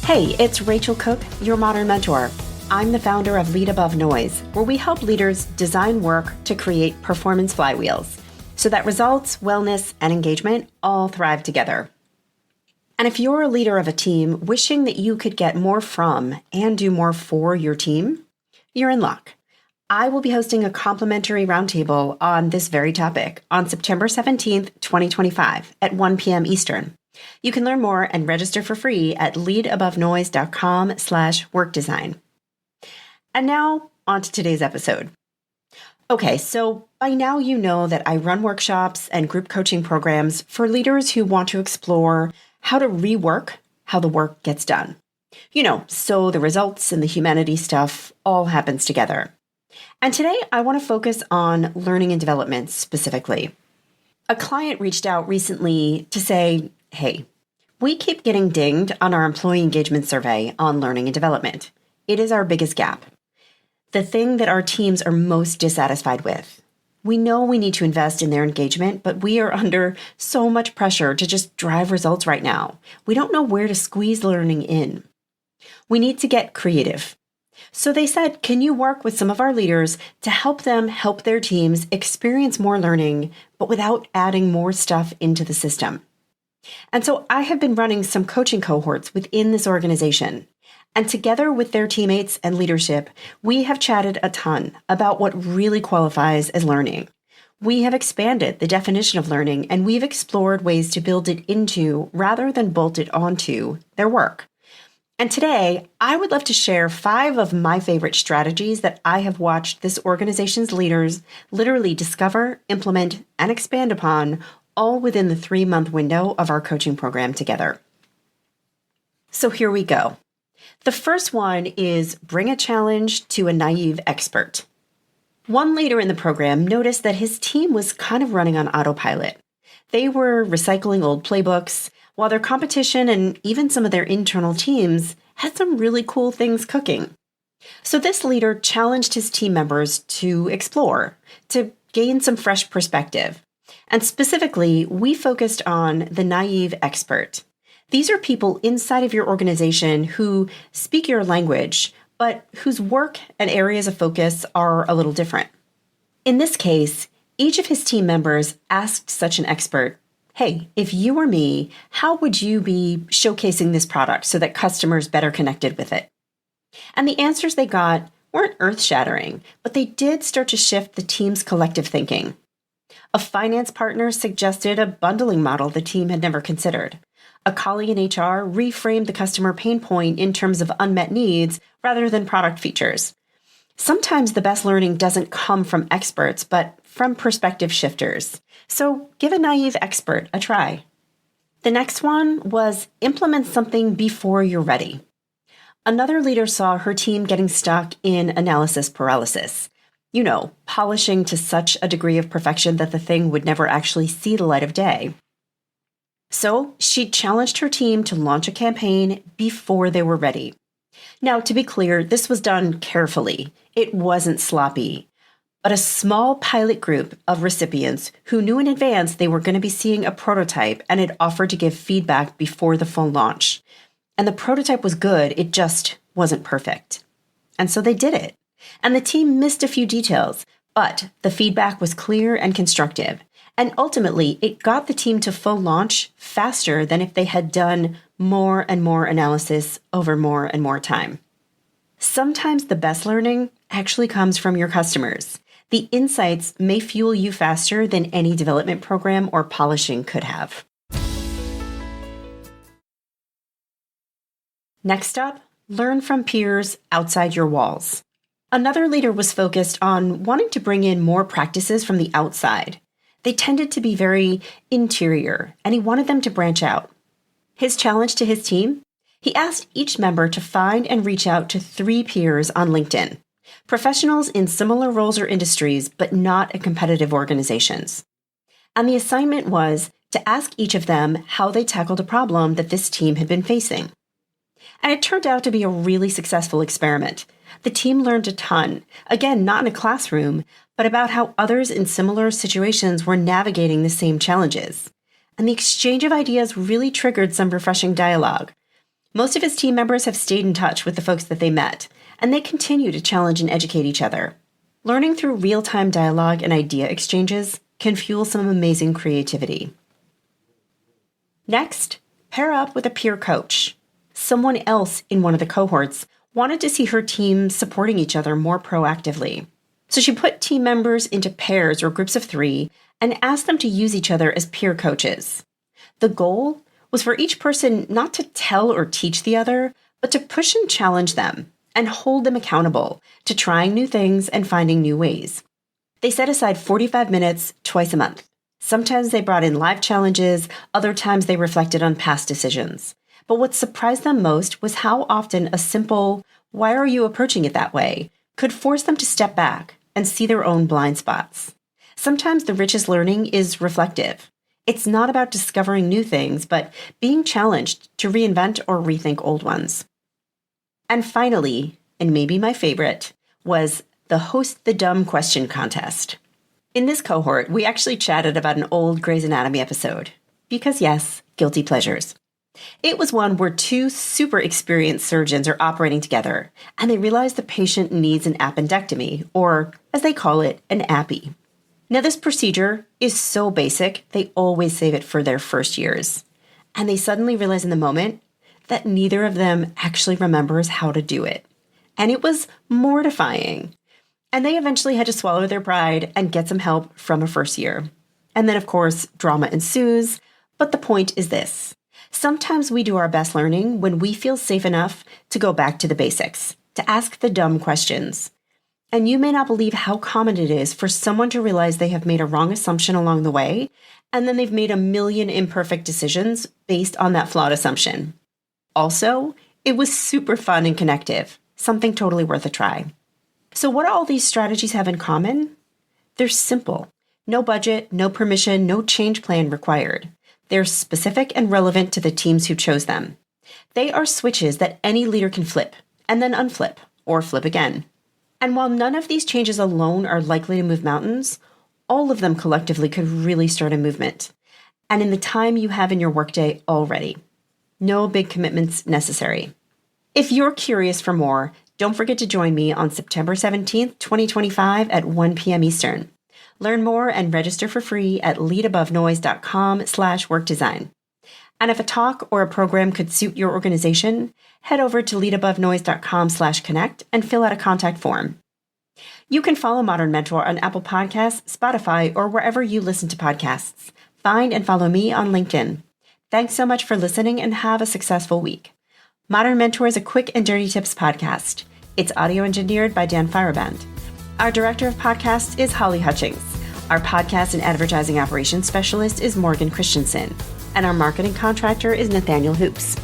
Hey, it's Rachel Cooke, your modern mentor. I'm the founder of Lead Above Noise, where we help leaders design work to create performance flywheels so that results, wellness, and engagement all thrive together. And if you're a leader of a team wishing that you could get more from and do more for your team, you're in luck. I will be hosting a complimentary roundtable on this very topic on September 17th, 2025 at 1 p.m. Eastern. You can learn more and register for free at leadabovenoise.com/workdesign. And now, on to today's episode. Okay, so by now you know that I run workshops and group coaching programs for leaders who want to explore how to rework how the work gets done. So the results and the humanity stuff all happens together. And today I want to focus on learning and development specifically. A client reached out recently to say, hey, we keep getting dinged on our employee engagement survey on learning and development. It is our biggest gap. The thing that our teams are most dissatisfied with. We know we need to invest in their engagement, but we are under so much pressure to just drive results right now. We don't know where to squeeze learning in. We need to get creative. So they said, can you work with some of our leaders to help them help their teams experience more learning, but without adding more stuff into the system? And so I have been running some coaching cohorts within this organization. And together with their teammates and leadership, we have chatted a ton about what really qualifies as learning. We have expanded the definition of learning, and we've explored ways to build it into rather than bolt it onto their work. And today, I would love to share 5 of my favorite strategies that I have watched this organization's leaders literally discover, implement, and expand upon, all within the 3-month window of our coaching program together. So here we go. The first one is bring a challenge to a naive expert. One leader in the program noticed that his team was kind of running on autopilot. They were recycling old playbooks, while their competition and even some of their internal teams had some really cool things cooking. So this leader challenged his team members to explore, to gain some fresh perspective. And specifically, we focused on the naive expert. These are people inside of your organization who speak your language, but whose work and areas of focus are a little different. In this case, each of his team members asked such an expert, hey, if you were me, how would you be showcasing this product so that customers better connected with it? And the answers they got weren't earth-shattering, but they did start to shift the team's collective thinking. A finance partner suggested a bundling model the team had never considered. A colleague in HR reframed the customer pain point in terms of unmet needs rather than product features. Sometimes the best learning doesn't come from experts, but from perspective shifters. So give a naive expert a try. The next one was implement something before you're ready. Another leader saw her team getting stuck in analysis paralysis. Polishing to such a degree of perfection that the thing would never actually see the light of day. So she challenged her team to launch a campaign before they were ready. Now, to be clear, this was done carefully. It wasn't sloppy. But a small pilot group of recipients who knew in advance they were going to be seeing a prototype and had offered to give feedback before the full launch. And the prototype was good, it just wasn't perfect. And so they did it. And the team missed a few details, but the feedback was clear and constructive. And ultimately, it got the team to full launch faster than if they had done more and more analysis over more and more time. Sometimes the best learning actually comes from your customers. The insights may fuel you faster than any development program or polishing could have. Next up, learn from peers outside your walls. Another leader was focused on wanting to bring in more practices from the outside. They tended to be very interior, and he wanted them to branch out. His challenge to his team? He asked each member to find and reach out to 3 peers on LinkedIn, professionals in similar roles or industries, but not at competitive organizations. And the assignment was to ask each of them how they tackled a problem that this team had been facing. And it turned out to be a really successful experiment. The team learned a ton, again, not in a classroom, but about how others in similar situations were navigating the same challenges. And the exchange of ideas really triggered some refreshing dialogue. Most of his team members have stayed in touch with the folks that they met, and they continue to challenge and educate each other. Learning through real-time dialogue and idea exchanges can fuel some amazing creativity. Next, pair up with a peer coach. Someone else in one of the cohorts wanted to see her team supporting each other more proactively. So she put team members into pairs or groups of 3 and asked them to use each other as peer coaches. The goal was for each person not to tell or teach the other, but to push and challenge them and hold them accountable to trying new things and finding new ways. They set aside 45 minutes twice a month. Sometimes they brought in live challenges, other times they reflected on past decisions. But what surprised them most was how often a simple, "Why are you approaching it that way?" could force them to step back and see their own blind spots. Sometimes the richest learning is reflective. It's not about discovering new things, but being challenged to reinvent or rethink old ones. And finally, and maybe my favorite, was the Host the Dumb Question Contest. In this cohort, we actually chatted about an old Grey's Anatomy episode. Because yes, guilty pleasures. It was one where 2 super experienced surgeons are operating together, and they realize the patient needs an appendectomy, or as they call it, an appy. Now this procedure is so basic, they always save it for their first years. And they suddenly realize in the moment that neither of them actually remembers how to do it. And it was mortifying. And they eventually had to swallow their pride and get some help from a first year. And then, of course, drama ensues. But the point is this. Sometimes we do our best learning when we feel safe enough to go back to the basics, to ask the dumb questions. And you may not believe how common it is for someone to realize they have made a wrong assumption along the way, and then they've made a million imperfect decisions based on that flawed assumption. Also, it was super fun and connective, something totally worth a try. So what do all these strategies have in common? They're simple. No budget, no permission, no change plan required. They're specific and relevant to the teams who chose them. They are switches that any leader can flip, and then unflip, or flip again. And while none of these changes alone are likely to move mountains, all of them collectively could really start a movement. And in the time you have in your workday already. No big commitments necessary. If you're curious for more, don't forget to join me on September 17th, 2025 at 1 p.m. Eastern. Learn more and register for free at leadabovenoise.com/workdesign. And if a talk or a program could suit your organization, head over to leadabovenoise.com/connect and fill out a contact form. You can follow Modern Mentor on Apple Podcasts, Spotify, or wherever you listen to podcasts. Find and follow me on LinkedIn. Thanks so much for listening and have a successful week. Modern Mentor is a quick and dirty tips podcast. It's audio engineered by Dan Fireband. Our director of podcasts is Holly Hutchings. Our podcast and advertising operations specialist is Morgan Christensen. And our marketing contractor is Nathaniel Hoops.